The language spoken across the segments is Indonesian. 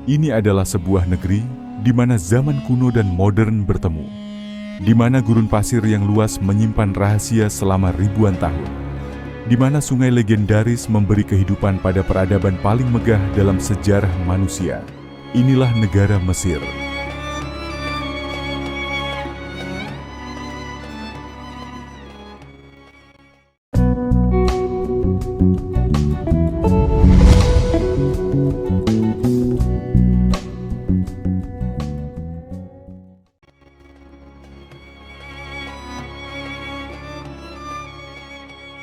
Ini adalah sebuah negeri di mana zaman kuno dan modern bertemu, di mana gurun pasir yang luas menyimpan rahasia selama ribuan tahun, di mana sungai legendaris memberi kehidupan pada peradaban paling megah dalam sejarah manusia. Inilah negara Mesir.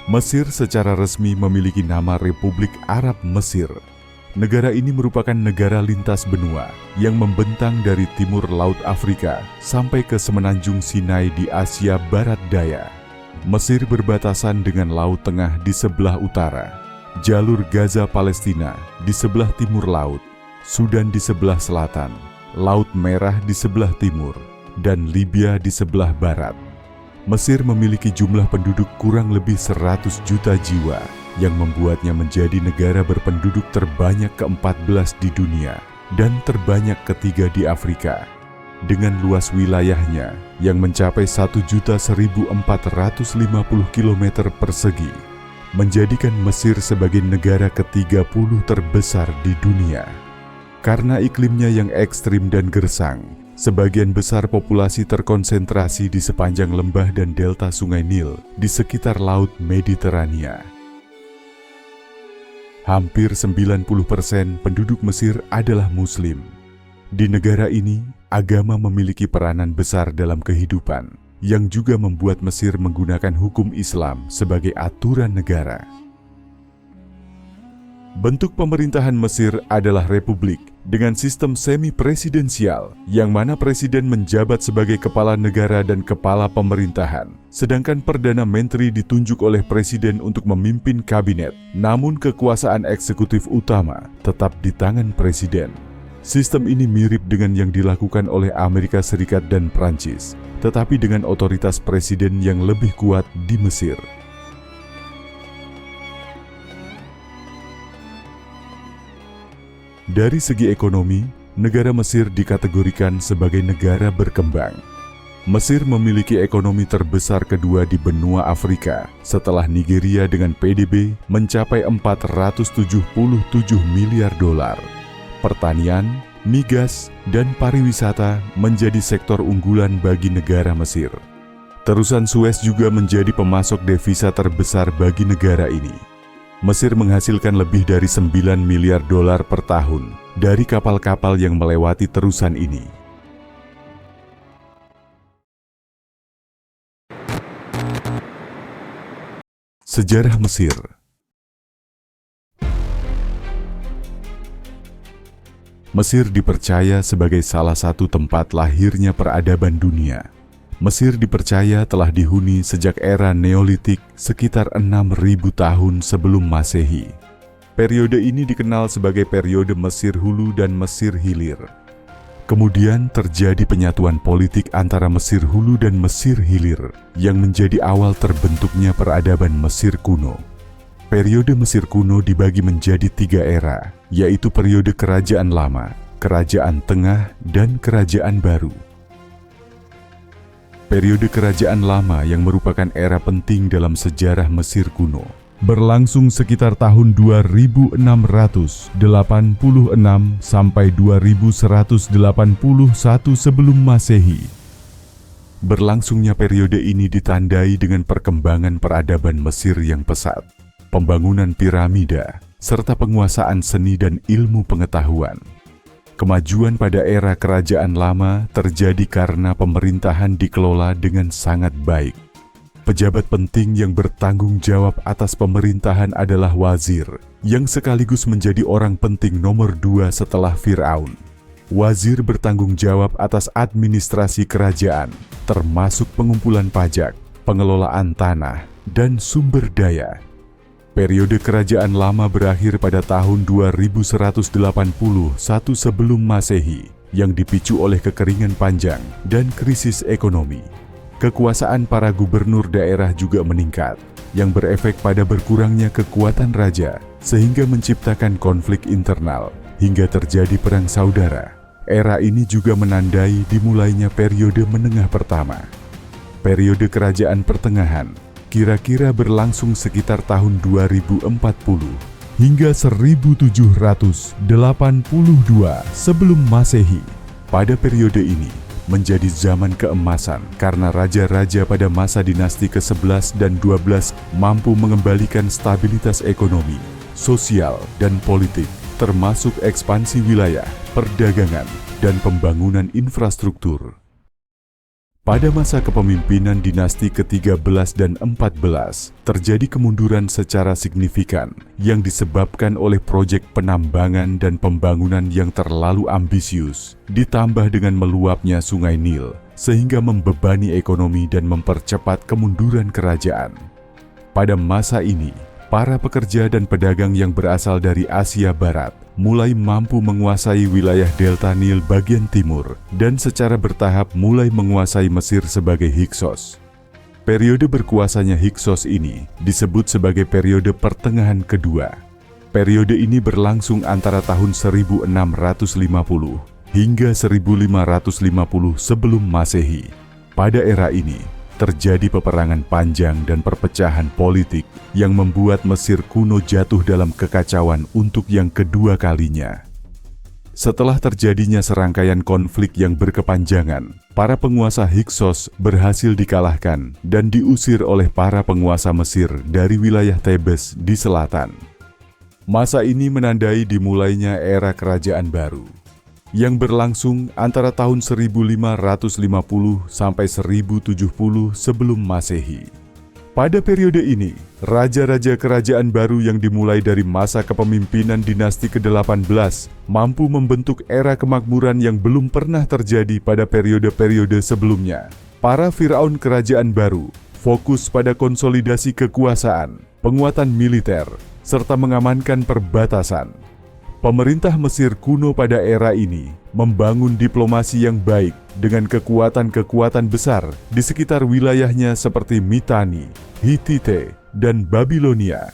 Mesir secara resmi memiliki nama Republik Arab Mesir. Negara ini merupakan negara lintas benua yang membentang dari timur Laut Afrika sampai ke semenanjung Sinai di Asia Barat Daya. Mesir berbatasan dengan Laut Tengah di sebelah utara, jalur Gaza Palestina di sebelah timur laut, Sudan di sebelah selatan, Laut Merah di sebelah timur, dan Libya di sebelah barat. Mesir memiliki jumlah penduduk kurang lebih 100 juta jiwa yang membuatnya menjadi negara berpenduduk terbanyak ke-14 di dunia dan terbanyak ketiga di Afrika. Dengan luas wilayahnya yang mencapai 1.1.450 km persegi, menjadikan Mesir sebagai negara ke-30 terbesar di dunia. Karena iklimnya yang ekstrim dan gersang, sebagian besar populasi terkonsentrasi di sepanjang lembah dan delta Sungai Nil di sekitar Laut Mediterania. Hampir 90% penduduk Mesir adalah Muslim. Di negara ini, agama memiliki peranan besar dalam kehidupan, yang juga membuat Mesir menggunakan hukum Islam sebagai aturan negara. Bentuk pemerintahan Mesir adalah republik dengan sistem semi-presidensial, yang mana presiden menjabat sebagai kepala negara dan kepala pemerintahan, sedangkan Perdana Menteri ditunjuk oleh presiden untuk memimpin kabinet, namun kekuasaan eksekutif utama tetap di tangan presiden. Sistem ini mirip dengan yang dilakukan oleh Amerika Serikat dan Prancis, tetapi dengan otoritas presiden yang lebih kuat di Mesir. Dari segi ekonomi, negara Mesir dikategorikan sebagai negara berkembang. Mesir memiliki ekonomi terbesar kedua di benua Afrika setelah Nigeria dengan PDB mencapai 477 miliar dolar. Pertanian, migas, dan pariwisata menjadi sektor unggulan bagi negara Mesir. Terusan Suez juga menjadi pemasok devisa terbesar bagi negara ini. Mesir menghasilkan lebih dari 9 miliar dolar per tahun dari kapal-kapal yang melewati terusan ini. Sejarah Mesir. Mesir dipercaya sebagai salah satu tempat lahirnya peradaban dunia. Mesir dipercaya telah dihuni sejak era Neolitik sekitar 6.000 tahun sebelum Masehi. Periode ini dikenal sebagai periode Mesir Hulu dan Mesir Hilir. Kemudian terjadi penyatuan politik antara Mesir Hulu dan Mesir Hilir yang menjadi awal terbentuknya peradaban Mesir kuno. Periode Mesir kuno dibagi menjadi 3 era, yaitu periode Kerajaan Lama, Kerajaan Tengah, dan Kerajaan Baru. Periode Kerajaan Lama yang merupakan era penting dalam sejarah Mesir kuno, berlangsung sekitar tahun 2686 sampai 2181 sebelum Masehi. Berlangsungnya periode ini ditandai dengan perkembangan peradaban Mesir yang pesat, pembangunan piramida, serta penguasaan seni dan ilmu pengetahuan. Kemajuan pada era Kerajaan Lama terjadi karena pemerintahan dikelola dengan sangat baik. Pejabat penting yang bertanggung jawab atas pemerintahan adalah wazir, yang sekaligus menjadi orang penting nomor 2 setelah Fir'aun. Wazir bertanggung jawab atas administrasi kerajaan, termasuk pengumpulan pajak, pengelolaan tanah, dan sumber daya. Periode Kerajaan Lama berakhir pada tahun 2181 sebelum Masehi, yang dipicu oleh kekeringan panjang dan krisis ekonomi. Kekuasaan para gubernur daerah juga meningkat, yang berefek pada berkurangnya kekuatan raja, sehingga menciptakan konflik internal, hingga terjadi perang saudara. Era ini juga menandai dimulainya periode menengah pertama. Periode kerajaan pertengahan kira-kira berlangsung sekitar tahun 2040 hingga 1782 sebelum Masehi. Pada periode ini menjadi zaman keemasan karena raja-raja pada masa dinasti ke-11 dan 12 mampu mengembalikan stabilitas ekonomi, sosial, dan politik, termasuk ekspansi wilayah, perdagangan, dan pembangunan infrastruktur. Pada masa kepemimpinan dinasti ke-13 dan 14, terjadi kemunduran secara signifikan yang disebabkan oleh proyek penambangan dan pembangunan yang terlalu ambisius, ditambah dengan meluapnya Sungai Nil, sehingga membebani ekonomi dan mempercepat kemunduran kerajaan. Pada masa ini, para pekerja dan pedagang yang berasal dari Asia Barat mulai mampu menguasai wilayah Delta Nil bagian timur dan secara bertahap mulai menguasai Mesir sebagai Hyksos. Periode berkuasanya Hyksos ini disebut sebagai periode pertengahan kedua. Periode ini berlangsung antara tahun 1650 hingga 1550 sebelum Masehi. Pada era ini, terjadi peperangan panjang dan perpecahan politik yang membuat Mesir kuno jatuh dalam kekacauan untuk yang kedua kalinya. Setelah terjadinya serangkaian konflik yang berkepanjangan, para penguasa Hyksos berhasil dikalahkan dan diusir oleh para penguasa Mesir dari wilayah Thebes di selatan. Masa ini menandai dimulainya era kerajaan baru, yang berlangsung antara tahun 1550 sampai 1070 sebelum Masehi. Pada periode ini, raja-raja kerajaan baru yang dimulai dari masa kepemimpinan dinasti ke-18 mampu membentuk era kemakmuran yang belum pernah terjadi pada periode-periode sebelumnya. Para Firaun kerajaan baru fokus pada konsolidasi kekuasaan, penguatan militer, serta mengamankan perbatasan. Pemerintah Mesir kuno pada era ini membangun diplomasi yang baik dengan kekuatan-kekuatan besar di sekitar wilayahnya seperti Mitanni, Hittite, dan Babilonia.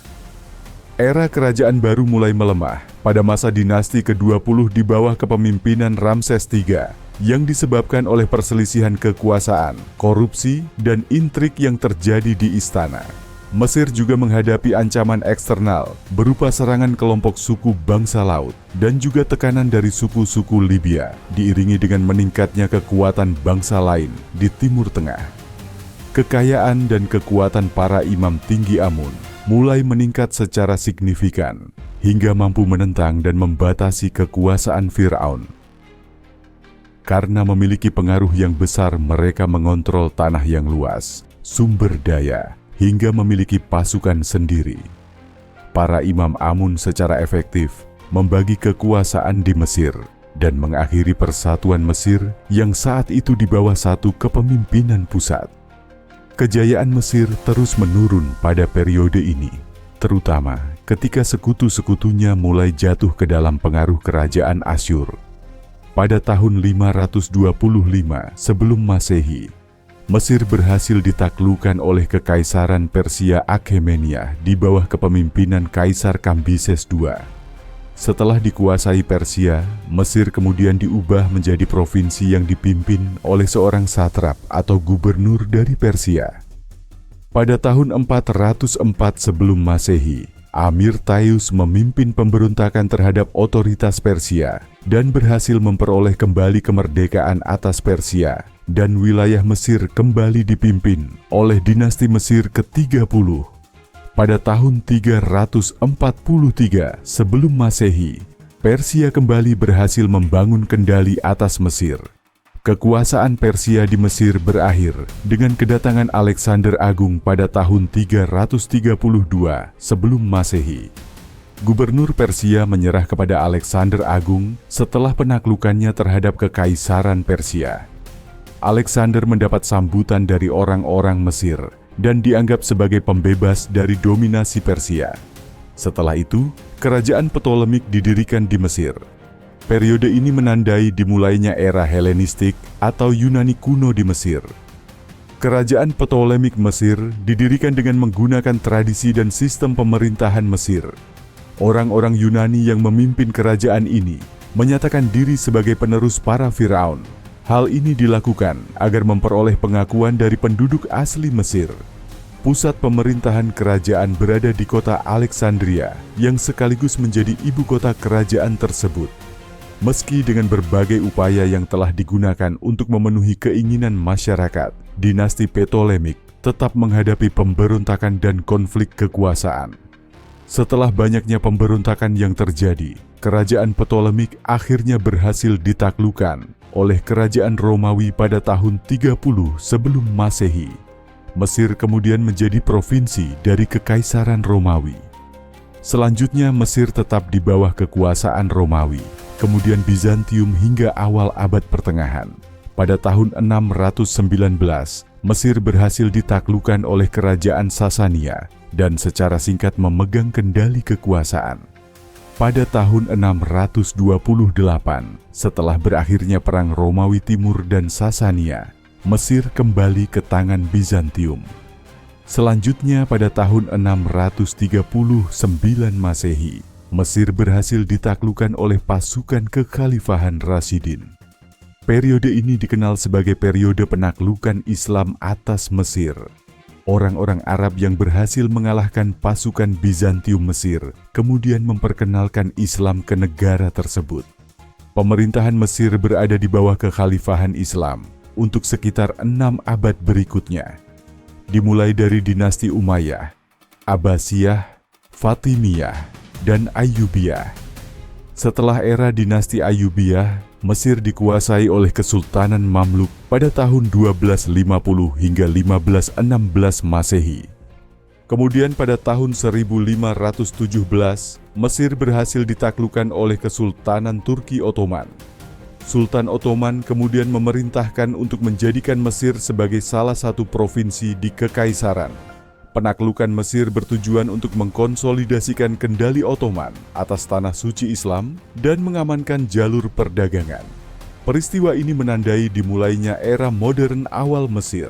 Era kerajaan baru mulai melemah pada masa dinasti ke-20 di bawah kepemimpinan Ramses III yang disebabkan oleh perselisihan kekuasaan, korupsi, dan intrik yang terjadi di istana. Mesir juga menghadapi ancaman eksternal berupa serangan kelompok suku bangsa laut dan juga tekanan dari suku-suku Libya, diiringi dengan meningkatnya kekuatan bangsa lain di Timur Tengah. Kekayaan dan kekuatan para imam tinggi Amun mulai meningkat secara signifikan hingga mampu menentang dan membatasi kekuasaan Firaun. Karena memiliki pengaruh yang besar, mereka mengontrol tanah yang luas, sumber daya, hingga memiliki pasukan sendiri. Para imam Amun secara efektif membagi kekuasaan di Mesir dan mengakhiri persatuan Mesir yang saat itu di bawah satu kepemimpinan pusat. Kejayaan Mesir terus menurun pada periode ini, terutama ketika sekutu-sekutunya mulai jatuh ke dalam pengaruh kerajaan Asyur. Pada tahun 525 sebelum Masehi, Mesir berhasil ditaklukkan oleh Kekaisaran Persia Akhemenia di bawah kepemimpinan Kaisar Kambises II. Setelah dikuasai Persia, Mesir kemudian diubah menjadi provinsi yang dipimpin oleh seorang satrap atau gubernur dari Persia. Pada tahun 404 sebelum Masehi, Amir Tayus memimpin pemberontakan terhadap otoritas Persia dan berhasil memperoleh kembali kemerdekaan atas Persia, dan wilayah Mesir kembali dipimpin oleh dinasti Mesir ke-30. Pada tahun 343 sebelum Masehi, Persia kembali berhasil membangun kendali atas Mesir. Kekuasaan Persia di Mesir berakhir dengan kedatangan Alexander Agung pada tahun 332 sebelum Masehi. Gubernur Persia menyerah kepada Alexander Agung setelah penaklukannya terhadap Kekaisaran Persia. Alexander mendapat sambutan dari orang-orang Mesir dan dianggap sebagai pembebas dari dominasi Persia. Setelah itu, kerajaan Ptolemik didirikan di Mesir. Periode ini menandai dimulainya era Helenistik atau Yunani kuno di Mesir. Kerajaan Ptolemik Mesir didirikan dengan menggunakan tradisi dan sistem pemerintahan Mesir. Orang-orang Yunani yang memimpin kerajaan ini menyatakan diri sebagai penerus para Firaun. Hal ini dilakukan agar memperoleh pengakuan dari penduduk asli Mesir. Pusat pemerintahan kerajaan berada di kota Alexandria, yang sekaligus menjadi ibu kota kerajaan tersebut. Meski dengan berbagai upaya yang telah digunakan untuk memenuhi keinginan masyarakat, dinasti Ptolemik tetap menghadapi pemberontakan dan konflik kekuasaan. Setelah banyaknya pemberontakan yang terjadi, kerajaan Ptolemik akhirnya berhasil ditaklukkan oleh kerajaan Romawi pada tahun 30 sebelum Masehi. Mesir kemudian menjadi provinsi dari Kekaisaran Romawi. Selanjutnya Mesir tetap di bawah kekuasaan Romawi, kemudian Bizantium hingga awal abad pertengahan. Pada tahun 619, Mesir berhasil ditaklukkan oleh kerajaan Sasania dan secara singkat memegang kendali kekuasaan. Pada tahun 628, setelah berakhirnya Perang Romawi Timur dan Sasania, Mesir kembali ke tangan Bizantium. Selanjutnya pada tahun 639 Masehi, Mesir berhasil ditaklukkan oleh pasukan kekhalifahan Rasyidin. Periode ini dikenal sebagai periode penaklukan Islam atas Mesir. Orang-orang Arab yang berhasil mengalahkan pasukan Bizantium Mesir kemudian memperkenalkan Islam ke negara tersebut. Pemerintahan Mesir berada di bawah kekhalifahan Islam untuk sekitar 6 abad berikutnya. Dimulai dari dinasti Umayyah, Abbasiyah, Fatimiyah, dan Ayyubiyah. Setelah era dinasti Ayyubiyah, Mesir dikuasai oleh Kesultanan Mamluk pada tahun 1250 hingga 1516 Masehi. Kemudian pada tahun 1517, Mesir berhasil ditaklukkan oleh Kesultanan Turki Ottoman. Sultan Ottoman kemudian memerintahkan untuk menjadikan Mesir sebagai salah satu provinsi di Kekaisaran. Penaklukan Mesir bertujuan untuk mengkonsolidasikan kendali Ottoman atas tanah suci Islam dan mengamankan jalur perdagangan. Peristiwa ini menandai dimulainya era modern awal Mesir.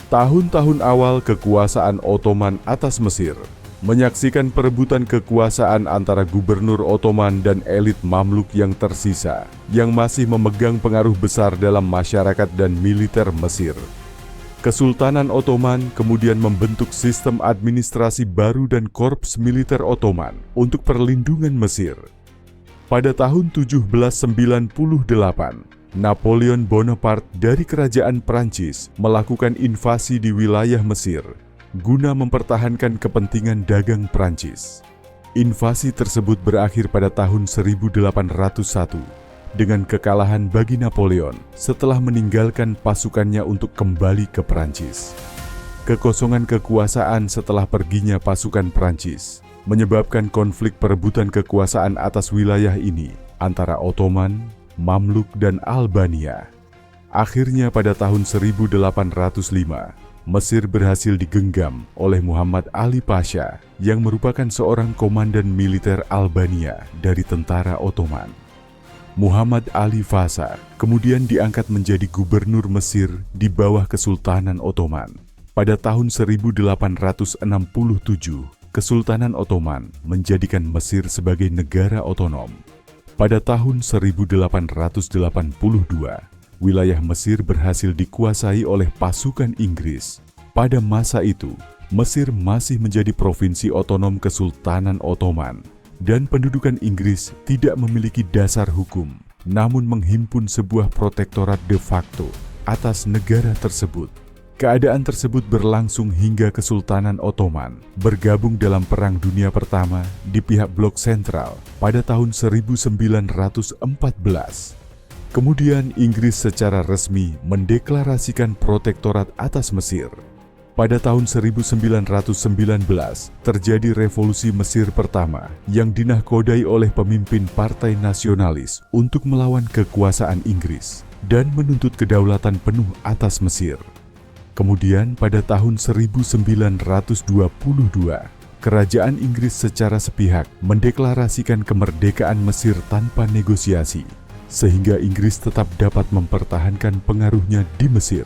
Tahun-tahun awal kekuasaan Ottoman atas Mesir menyaksikan perebutan kekuasaan antara gubernur Ottoman dan elit Mamluk yang tersisa, yang masih memegang pengaruh besar dalam masyarakat dan militer Mesir. Kesultanan Ottoman kemudian membentuk sistem administrasi baru dan korps militer Ottoman untuk perlindungan Mesir. Pada tahun 1798, Napoleon Bonaparte dari kerajaan Prancis melakukan invasi di wilayah Mesir guna mempertahankan kepentingan dagang Prancis. Invasi tersebut berakhir pada tahun 1801 dengan kekalahan bagi Napoleon setelah meninggalkan pasukannya untuk kembali ke Prancis. Kekosongan kekuasaan setelah perginya pasukan Prancis menyebabkan konflik perebutan kekuasaan atas wilayah ini antara Ottoman, Mamluk, dan Albania. Akhirnya pada tahun 1805, Mesir berhasil digenggam oleh Muhammad Ali Pasha yang merupakan seorang komandan militer Albania dari tentara Ottoman. Muhammad Ali Pasha kemudian diangkat menjadi gubernur Mesir di bawah Kesultanan Ottoman. Pada tahun 1867, Kesultanan Ottoman menjadikan Mesir sebagai negara otonom. Pada tahun 1882, wilayah Mesir berhasil dikuasai oleh pasukan Inggris. Pada masa itu, Mesir masih menjadi provinsi otonom Kesultanan Ottoman, dan pendudukan Inggris tidak memiliki dasar hukum, namun menghimpun sebuah protektorat de facto atas negara tersebut. Keadaan tersebut berlangsung hingga Kesultanan Ottoman bergabung dalam Perang Dunia Pertama di pihak Blok Sentral pada tahun 1914. Kemudian Inggris secara resmi mendeklarasikan protektorat atas Mesir. Pada tahun 1919 terjadi revolusi Mesir pertama yang dinahkodai oleh pemimpin Partai Nasionalis untuk melawan kekuasaan Inggris dan menuntut kedaulatan penuh atas Mesir. Kemudian pada tahun 1922, kerajaan Inggris secara sepihak mendeklarasikan kemerdekaan Mesir tanpa negosiasi, sehingga Inggris tetap dapat mempertahankan pengaruhnya di Mesir.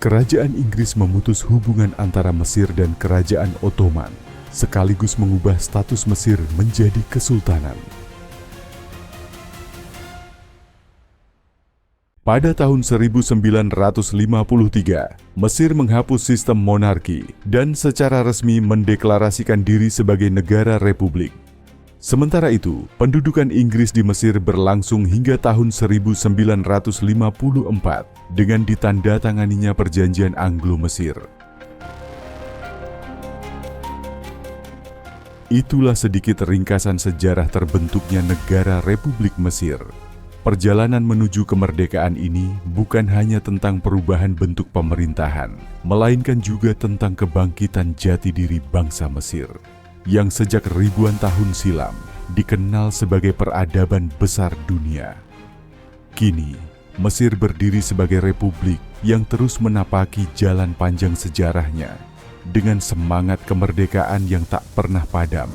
Kerajaan Inggris memutus hubungan antara Mesir dan Kerajaan Ottoman sekaligus mengubah status Mesir menjadi kesultanan. Pada tahun 1953, Mesir menghapus sistem monarki dan secara resmi mendeklarasikan diri sebagai negara republik. Sementara itu, pendudukan Inggris di Mesir berlangsung hingga tahun 1954 dengan ditandatanganinya Perjanjian Anglo-Mesir. Itulah sedikit ringkasan sejarah terbentuknya negara Republik Mesir. Perjalanan menuju kemerdekaan ini bukan hanya tentang perubahan bentuk pemerintahan, melainkan juga tentang kebangkitan jati diri bangsa Mesir, yang sejak ribuan tahun silam dikenal sebagai peradaban besar dunia. Kini, Mesir berdiri sebagai republik yang terus menapaki jalan panjang sejarahnya dengan semangat kemerdekaan yang tak pernah padam.